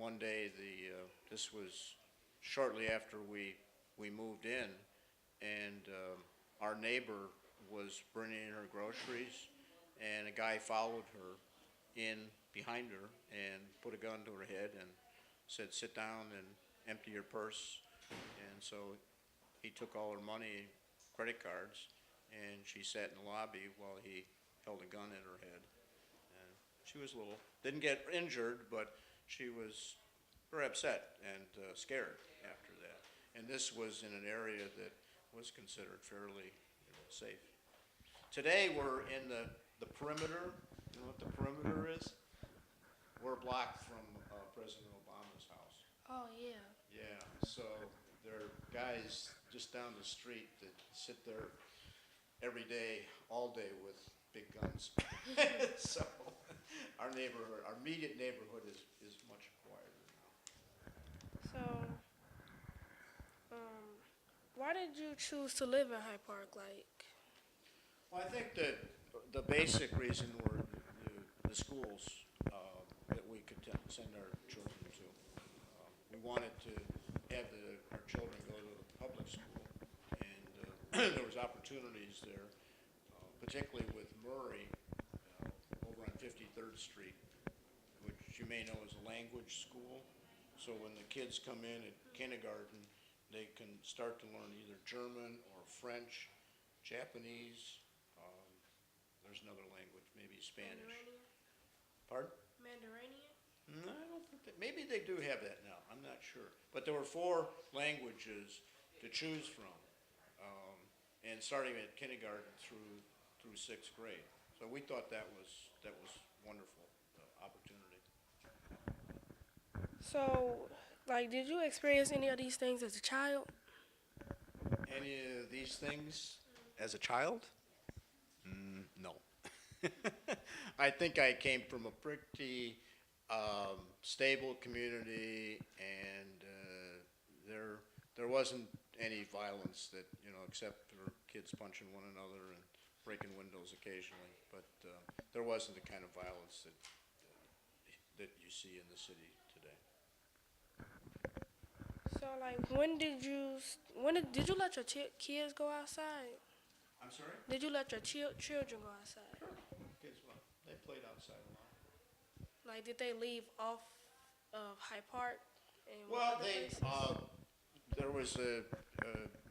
one day, this was shortly after we moved in, and our neighbor was bringing in her groceries, and a guy followed her in behind her and put a gun to her head and said, "Sit down and empty your purse." And so he took all her money, credit cards, and she sat in the lobby while he held a gun at her head. And she was didn't get injured, but she was very upset and scared after that. And this was in an area that was considered fairly, safe. Today we're in the perimeter. You know what the perimeter is? We're blocked from President Obama's house. Oh yeah. Yeah, so there are guys just down the street that sit there every day, all day with big guns. So our neighborhood, our immediate neighborhood is much quieter now. So, um, why did you choose to live in Hyde Park? Like, Well, I think that the basic reason were the schools that we could send our children to. We wanted to have our children go to a public school, and there was opportunities there, particularly with Murray over on 53rd Street, which you may know is a language school. So when the kids come in at kindergarten, they can start to learn either German or French, Japanese. Um, there's another language, maybe Spanish. Mandarinian? Pardon? Mandarinian? No, I don't think maybe they do have that now. I'm not sure. But there were 4 languages to choose from, and starting at kindergarten through 6th grade. So we thought that was wonderful opportunity. So, like, did you experience any of these things as a child? Any of these things as a child? No. I think I came from a pretty stable community, and there wasn't any violence that, except for kids punching one another and breaking windows occasionally. But there wasn't the kind of violence that you see in the city today. So, like, did you let your kids go outside? I'm sorry? Did you let your children go outside? Sure. Kids, well, they played outside a lot. Like, did they leave off of Hyde Park and Well, other places? there was a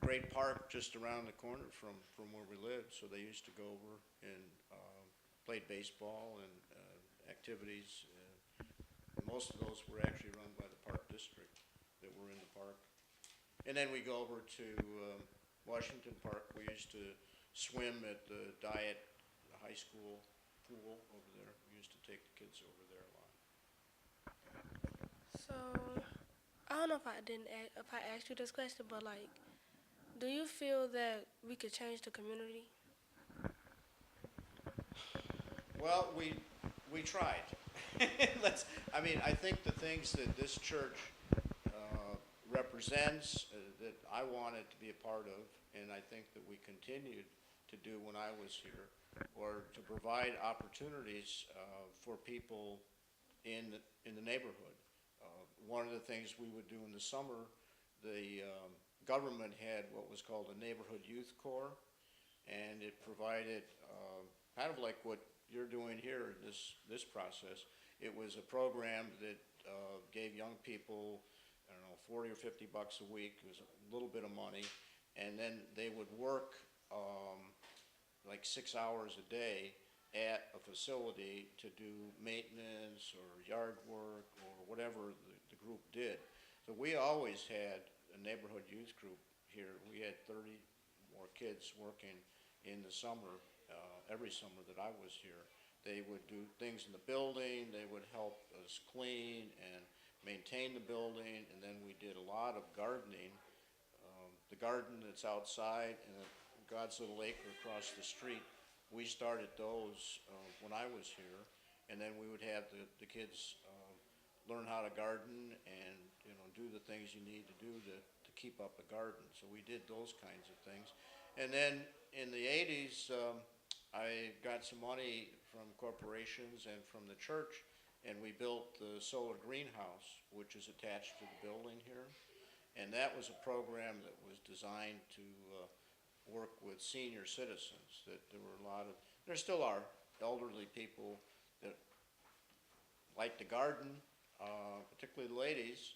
great park just around the corner from where we lived, so they used to go over and played baseball and activities. Most of those were actually run by the park district that were in the park. And then we go over to Washington Park. We used to swim at the high school pool over there. We used to take the kids over there a lot. So, I don't know if I asked you this question, but like, do you feel that we could change the community? Well, we tried. I think the things that this church represents, that I wanted to be a part of, and I think that we continued to do when I was here, or to provide opportunities for people in the neighborhood. One of the things we would do in the summer, the government had what was called a neighborhood youth corps, and it provided kind of like what you're doing here, this process. It was a program that gave young people, I don't know, 40 or 50 bucks a week. It was a little bit of money, and then they would work like 6 hours a day at a facility to do maintenance or yard work or whatever the group did. So we always had a neighborhood youth group here. We had 30 more kids working in the summer, every summer that I was here. They would do things in the building. They would help us clean and maintain the building, and then we did a lot of gardening. The garden that's outside and God's Little Acre across the street, we started those when I was here, and then we would have the kids learn how to garden and do the things you need to do to keep up a garden. So we did those kinds of things. And then in the 80s, I got some money from corporations and from the church, and we built the solar greenhouse, which is attached to the building here. And that was a program that was designed to work with senior citizens, that there were a lot of, there still are elderly people that like to garden, particularly the ladies.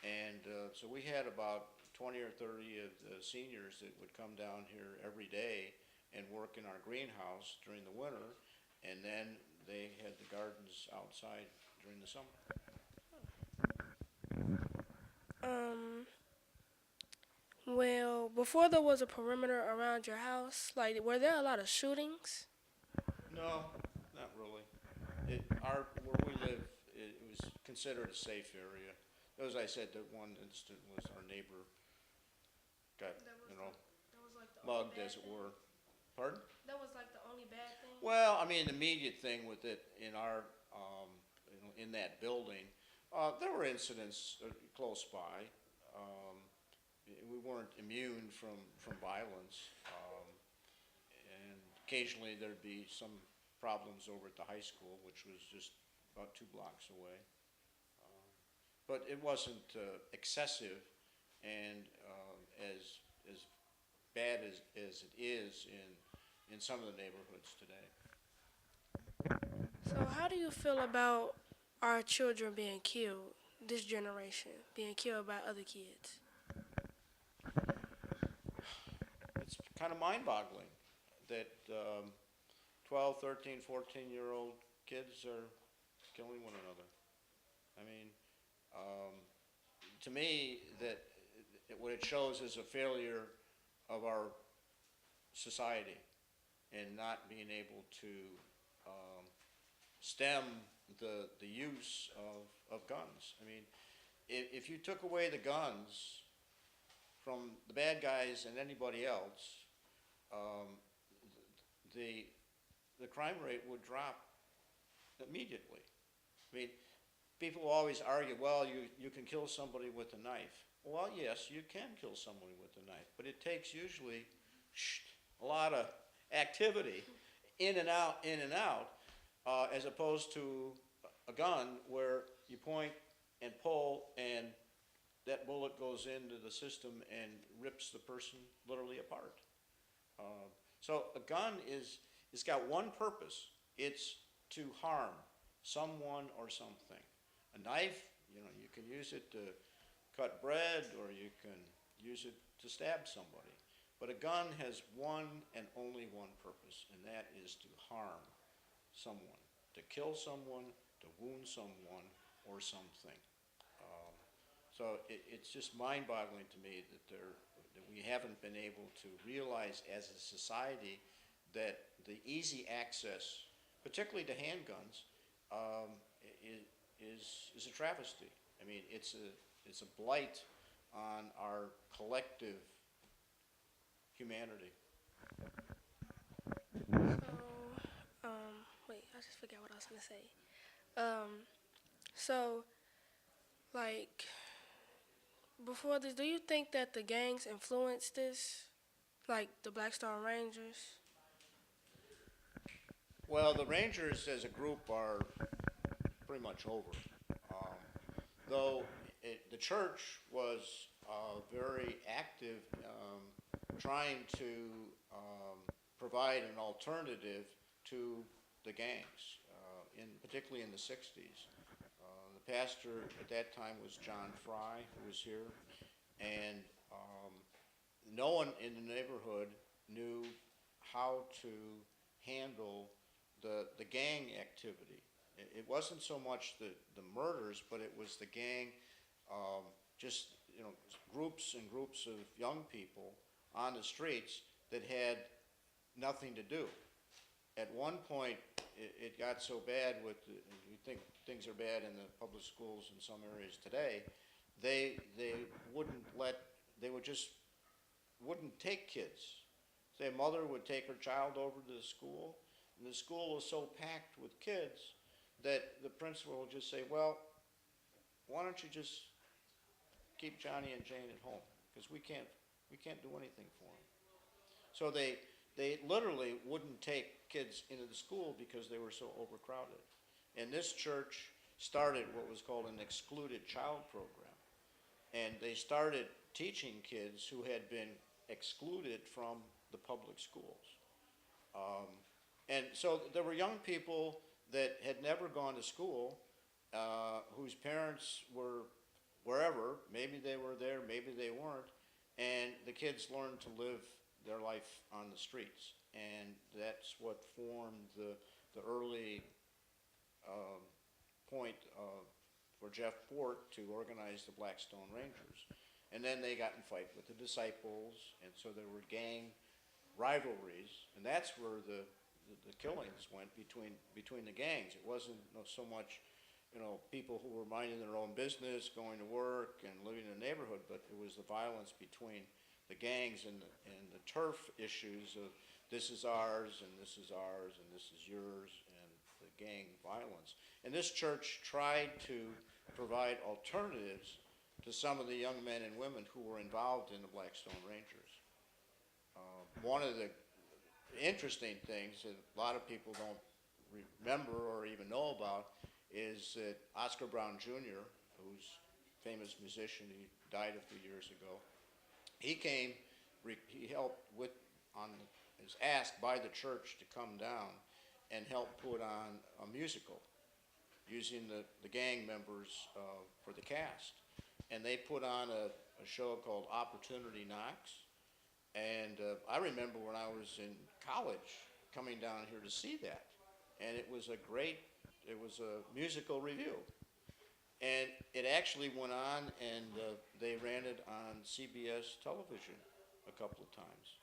And so we had about 20 or 30 of the seniors that would come down here every day and work in our greenhouse during the winter. And then they had the gardens outside during the summer. Well, before there was a perimeter around your house, like, were there a lot of shootings? No, not really. Where we live, it was considered a safe area. As I said, that one incident was our neighbor got, That was like the mugged, as it were. Pardon? That was like the only bad thing. Well, I mean, the immediate thing with it in in that building, there were incidents close by. We weren't immune from violence, and occasionally there'd be some problems over at the high school, which was just about 2 blocks away. But it wasn't excessive and as bad as it is in some of the neighborhoods today. So how do you feel about our children being killed, this generation, being killed by other kids? It's kind of mind-boggling that 12, 13, 14-year-old kids are killing one another. I mean, to me, what it shows is a failure of our society in not being able to stem the use of guns. I mean, if you took away the guns from the bad guys and anybody else, the crime rate would drop immediately. I mean, people always argue, well, you can kill somebody with a knife. Well, yes, you can kill somebody with a knife, but it takes usually a lot of activity, in and out, as opposed to a gun where you point and pull and that bullet goes into the system and rips the person literally apart. So a gun it's got one purpose. It's to harm someone or something. A knife, you can use it to cut bread or you can use it to stab somebody. But a gun has one and only one purpose, and that is to harm someone, to kill someone, to wound someone or something. So it's just mind-boggling to me that we haven't been able to realize as a society that the easy access, particularly to handguns, is a travesty. I mean, it's a blight on our collective humanity. So, wait, I just forgot what I was gonna say. So, like, before this, do you think that the gangs influenced this, like the Black Star Rangers? Well, the Rangers as a group are pretty much over. Though the church was very active trying to provide an alternative to the gangs, particularly in the 60s. The pastor at that time was John Fry, who was here, and no one in the neighborhood knew how to handle the gang activity. It wasn't so much the murders, but it was the gang, just groups and groups of young people on the streets that had nothing to do. At one point, it got so bad you think things are bad in the public schools in some areas today, they wouldn't take kids. Say a mother would take her child over to the school, and the school was so packed with kids that the principal would just say, well, why don't you just keep Johnny and Jane at home, because we can't do anything for them. So they literally wouldn't take kids into the school because they were so overcrowded. And this church started what was called an excluded child program. And they started teaching kids who had been excluded from the public schools. And so there were young people that had never gone to school, whose parents were wherever, maybe they were there, maybe they weren't, and the kids learned to live their life on the streets. And that's what formed the early point for Jeff Fort to organize the Blackstone Rangers. And then they got in fight with the Disciples, and so there were gang rivalries, and that's where the killings went between the gangs. It wasn't so much, people who were minding their own business, going to work and living in the neighborhood, but it was the violence between the gangs and the turf issues of this is ours and this is ours and this is yours, and the gang violence. And this church tried to provide alternatives to some of the young men and women who were involved in the Blackstone Rangers. One of the interesting things that a lot of people don't remember or even know about is that Oscar Brown Jr., who's a famous musician, he died a few years ago, he helped is asked by the church to come down and help put on a musical using the gang members for the cast. And they put on a show called Opportunity Knocks. And I remember when I was in college coming down here to see that. And it was a musical review. And it actually went on, and they ran it on CBS television a couple of times.